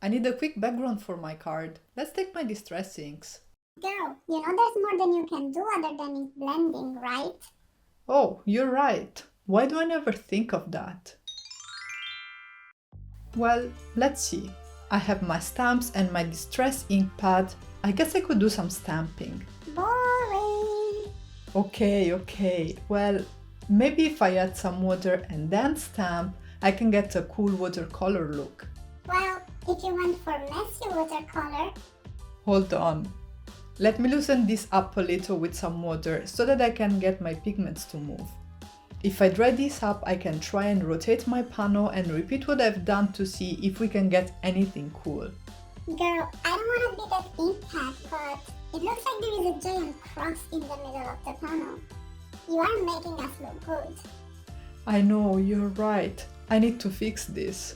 I need a quick background for my card. Let's take my distress inks. Girl, you know there's more than you can do other than ink blending, right? Oh, you're right. Why do I never think of that? Well, let's see. I have my stamps and my distress ink pad. I guess I could do some stamping. Boring. Okay. Well, maybe if I add some water and then stamp, I can get a cool watercolor look. Well, if you went for messy watercolor... Hold on. Let me loosen this up a little with some water so that I can get my pigments to move. If I dry this up, I can try and rotate my panel and repeat what I've done to see if we can get anything cool. Girl, I don't want to be that ink pad, but it looks like there is a giant cross in the middle of the panel. You are making us look good. I know, you're right. I need to fix this.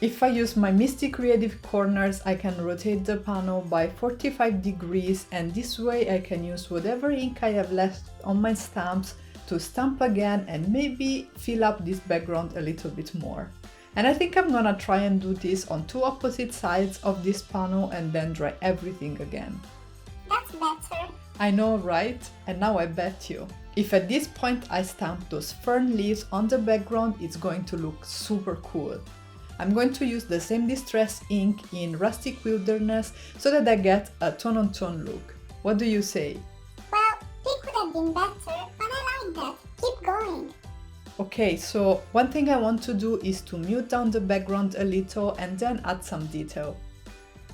If I use my Misti creative corners, I can rotate the panel by 45 degrees, and this way I can use whatever ink I have left on my stamps to stamp again and maybe fill up this background a little bit more. And I think I'm gonna try and do this on two opposite sides of this panel and then dry everything again. That's better. I know, right? And now I bet you, if at this point I stamp those fern leaves on the background, it's going to look super cool. I'm going to use the same distress ink in Rustic Wilderness so that I get a tone-on-tone look. What do you say? Well, it could have been better, but I like that. Keep going. Okay, so one thing I want to do is to mute down the background a little and then add some detail.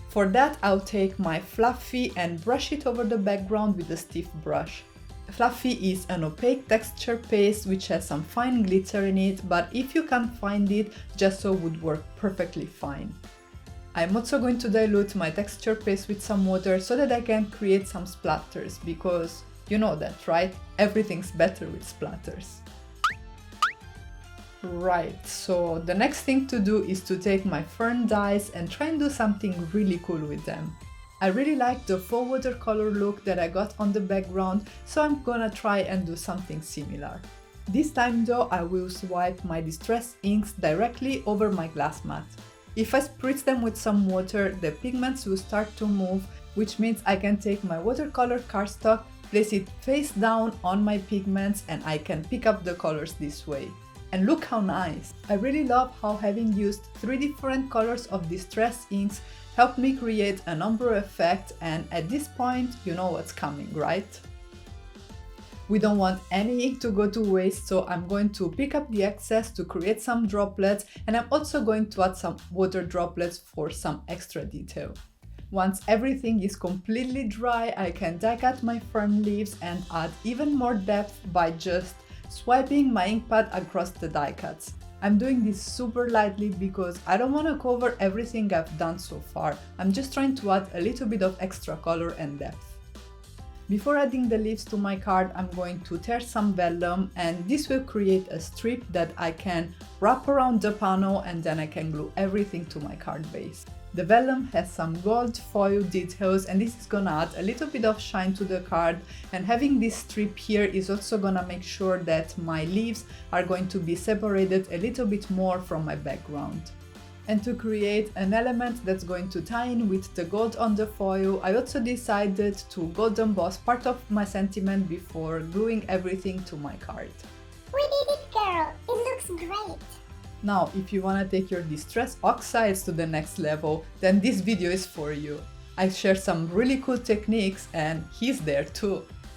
For that, I'll take my Fluffy and brush it over the background with a stiff brush. Fluffy is an opaque texture paste which has some fine glitter in it, but if you can't find it, gesso would work perfectly fine. I'm also going to dilute my texture paste with some water so that I can create some splatters, because you know that, right? Everything's better with splatters. Right, so the next thing to do is to take my Fern Dies and try and do something really cool with them. I really like the faux watercolor look that I got on the background, so I'm gonna try and do something similar. This time though, I will swipe my distress inks directly over my glass mat. If I spritz them with some water, the pigments will start to move, which means I can take my watercolor cardstock, place it face down on my pigments, and I can pick up the colors this way. And look how nice! I really love how having used 3 different colors of distress inks helped me create an ombre effect, and at this point you know what's coming, right? We don't want any ink to go to waste, so I'm going to pick up the excess to create some droplets, and I'm also going to add some water droplets for some extra detail. Once everything is completely dry, I can die cut my fern leaves and add even more depth by just swiping my ink pad across the die cuts. I'm doing this super lightly because I don't want to cover everything I've done so far. I'm just trying to add a little bit of extra color and depth. Before adding the leaves to my card, I'm going to tear some vellum, and this will create a strip that I can wrap around the panel, and then I can glue everything to my card base. The vellum has some gold foil details, and this is gonna add a little bit of shine to the card, and having this strip here is also gonna make sure that my leaves are going to be separated a little bit more from my background. And to create an element that's going to tie in with the gold on the foil, I also decided to gold emboss part of my sentiment before gluing everything to my card. We did it, girl! It looks great! Now, if you want to take your distress oxides to the next level, then this video is for you. I share some really cool techniques, and he's there too.